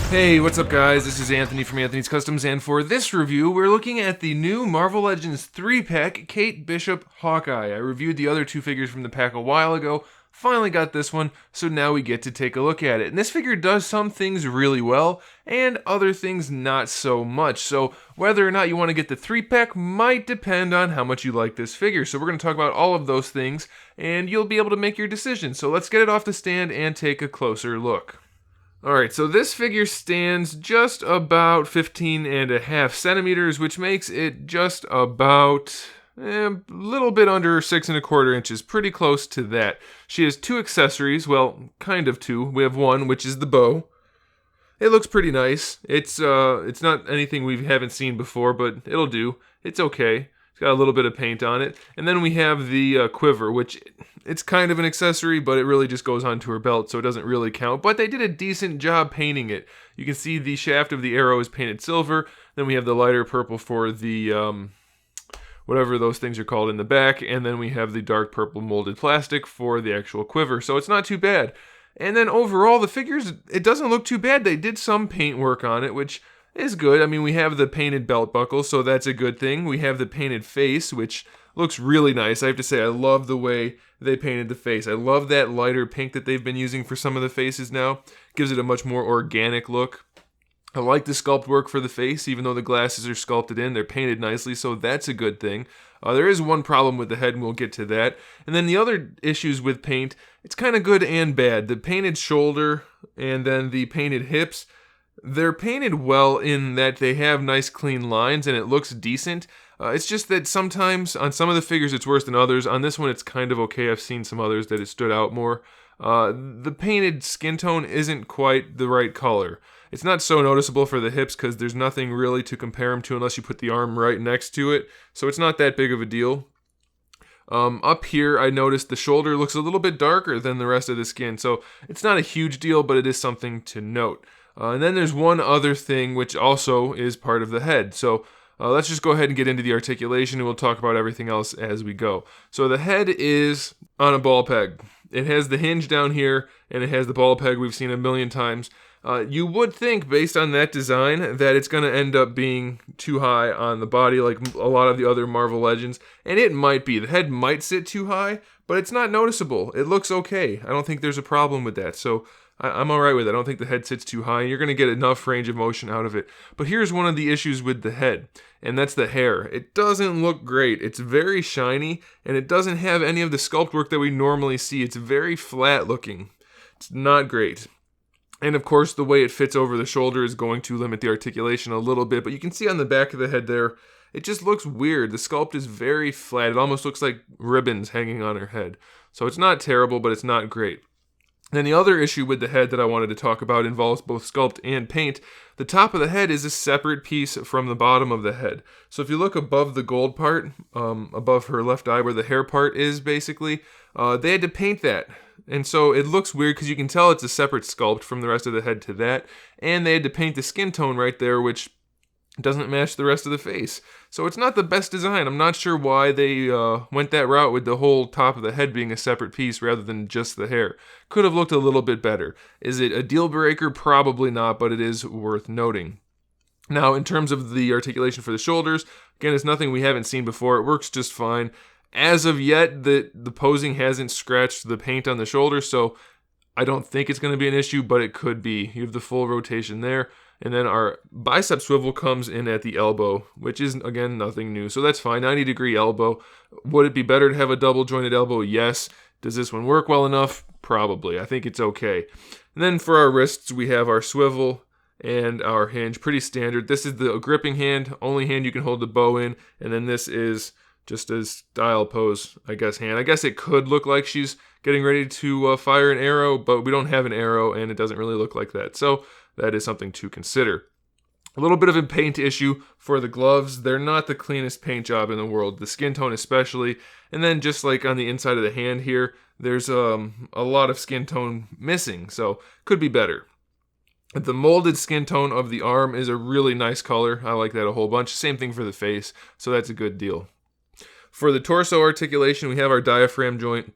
Hey, what's up guys? This is Anthony from Anthony's Customs, and for this review, we're looking at the new Marvel Legends 3-pack Kate Bishop Hawkeye. I reviewed the other two figures from the pack a while ago, finally got this one, so now we get to take a look at it. And this figure does some things really well, and other things not so much. So whether or not you want to get the 3-pack might depend on how much you like this figure. So we're going to talk about all of those things, and you'll be able to make your decision. So let's get it off the stand and take a closer look. Alright, so this figure stands just about 15.5 centimeters, which makes it just about a little bit under 6.25 inches, pretty close to that. She has two accessories, well, kind of two. We have one, which is the bow. It looks pretty nice. It's not anything we haven't seen before, but it'll do. It's okay. It's got a little bit of paint on it. And then we have the quiver, which it's kind of an accessory, but it really just goes onto her belt, so it doesn't really count. But they did a decent job painting it. You can see the shaft of the arrow is painted silver. Then we have the lighter purple for the, whatever those things are called in the back. And then we have the dark purple molded plastic for the actual quiver. So it's not too bad. And then overall, the figures, it doesn't look too bad. They did some paint work on it, which is good. I mean, we have the painted belt buckle, so that's a good thing. We have the painted face, which looks really nice. I have to say, I love the way they painted the face. I love that lighter pink that they've been using for some of the faces now. Gives it a much more organic look. I like the sculpt work for the face, even though the glasses are sculpted in. They're painted nicely, so that's a good thing. There is one problem with the head, and we'll get to that. And then the other issues with paint, it's kind of good and bad. The painted shoulder and then the painted hips, they're painted well in that they have nice clean lines and it looks decent. It's just that sometimes on some of the figures it's worse than others. On this one it's kind of okay. I've seen some others that it stood out more. The painted skin tone isn't quite the right color. It's not so noticeable for the hips because there's nothing really to compare them to unless you put the arm right next to it. So it's not that big of a deal. Up here, I noticed the shoulder looks a little bit darker than the rest of the skin. So it's not a huge deal, but it is something to note. And then there's one other thing which also is part of the head. So let's just go ahead and get into the articulation and we'll talk about everything else as we go. So the head is on a ball peg. It has the hinge down here and it has the ball peg we've seen a million times. You would think, based on that design, that it's going to end up being too high on the body like a lot of the other Marvel Legends. And it might be. The head might sit too high, but it's not noticeable. It looks okay. I don't think there's a problem with that. So I'm alright with it. I don't think the head sits too high. You're going to get enough range of motion out of it. But here's one of the issues with the head, and that's the hair. It doesn't look great. It's very shiny, and it doesn't have any of the sculpt work that we normally see. It's very flat looking. It's not great. And of course, the way it fits over the shoulder is going to limit the articulation a little bit. But you can see on the back of the head there, it just looks weird. The sculpt is very flat. It almost looks like ribbons hanging on her head. So it's not terrible, but it's not great. Then the other issue with the head that I wanted to talk about involves both sculpt and paint. The top of the head is a separate piece from the bottom of the head. So if you look above the gold part, above her left eye where the hair part is basically, they had to paint that. And so it looks weird because you can tell it's a separate sculpt from the rest of the head to that. And they had to paint the skin tone right there, which doesn't match the rest of the face. So it's not the best design. I'm not sure why they went that route with the whole top of the head being a separate piece rather than just the hair. Could have looked a little bit better. Is it a deal breaker? Probably not, but it is worth noting. Now, in terms of the articulation for the shoulders, again, it's nothing we haven't seen before. It works just fine. As of yet, the posing hasn't scratched the paint on the shoulder, so I don't think it's going to be an issue, but it could be. You have the full rotation there. And then our bicep swivel comes in at the elbow, which is, again, nothing new. So that's fine, 90-degree elbow. Would it be better to have a double jointed elbow? Yes. Does this one work well enough? Probably. I think it's okay. And then for our wrists, we have our swivel and our hinge. Pretty standard. This is the gripping hand, only hand you can hold the bow in. And then this is just a style pose, I guess, hand. I guess it could look like she's getting ready to fire an arrow, but we don't have an arrow, and it doesn't really look like that. So that is something to consider. A little bit of a paint issue for the gloves. They're not the cleanest paint job in the world, the skin tone especially. And then just like on the inside of the hand here, there's a lot of skin tone missing, so could be better. The molded skin tone of the arm is a really nice color. I like that a whole bunch. Same thing for the face, so that's a good deal. For the torso articulation, we have our diaphragm joint.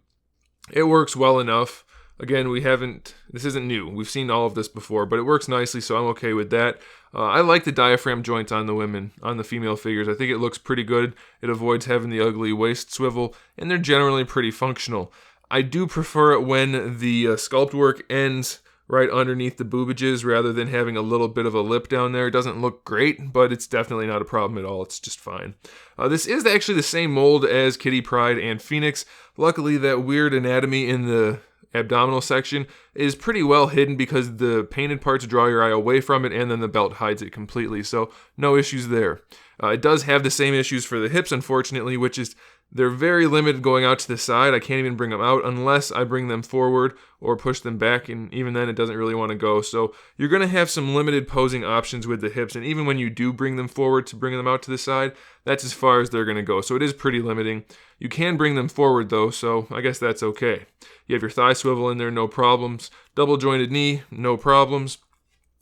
It works well enough. Again, this isn't new. We've seen all of this before, but it works nicely, so I'm okay with that. I like the diaphragm joints on the female figures. I think it looks pretty good. It avoids having the ugly waist swivel, and they're generally pretty functional. I do prefer it when the sculpt work ends right underneath the boobages rather than having a little bit of a lip down there. It doesn't look great, but it's definitely not a problem at all. It's just fine. This is actually the same mold as Kitty Pryde and Phoenix. Luckily, that weird anatomy in the abdominal section is pretty well hidden because the painted parts draw your eye away from it, and then the belt hides it completely, so no issues there. It does have the same issues for the hips, unfortunately, which is they're very limited going out to the side. I can't even bring them out unless I bring them forward or push them back, and even then it doesn't really want to go. So you're going to have some limited posing options with the hips, and even when you do bring them forward to bring them out to the side, that's as far as they're going to go. So it is pretty limiting. You can bring them forward though, so I guess that's okay. You have your thigh swivel in there, no problems. Double jointed knee, no problems.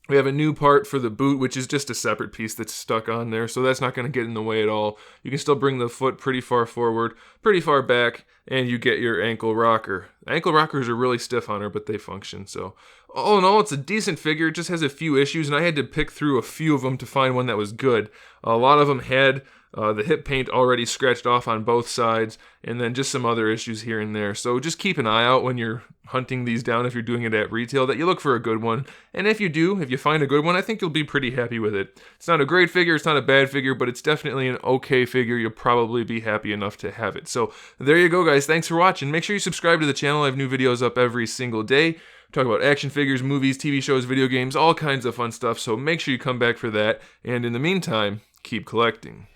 We have a new part for the boot, which is just a separate piece that's stuck on there, so that's not going to get in the way at all. You can still bring the foot pretty far forward, pretty far back, and you get your ankle rocker. Ankle rockers are really stiff on her, but they function, so all in all, it's a decent figure. It just has a few issues, and I had to pick through a few of them to find one that was good. A lot of them had the hip paint already scratched off on both sides, and then just some other issues here and there. So just keep an eye out when you're hunting these down if you're doing it at retail, that you look for a good one. And if you find a good one, I think you'll be pretty happy with it. It's not a great figure, it's not a bad figure, but it's definitely an okay figure. You'll probably be happy enough to have it. So there you go, guys. Thanks for watching. Make sure you subscribe to the channel. I have new videos up every single day. Talk about action figures, movies, TV shows, video games, all kinds of fun stuff. So make sure you come back for that. And in the meantime, keep collecting.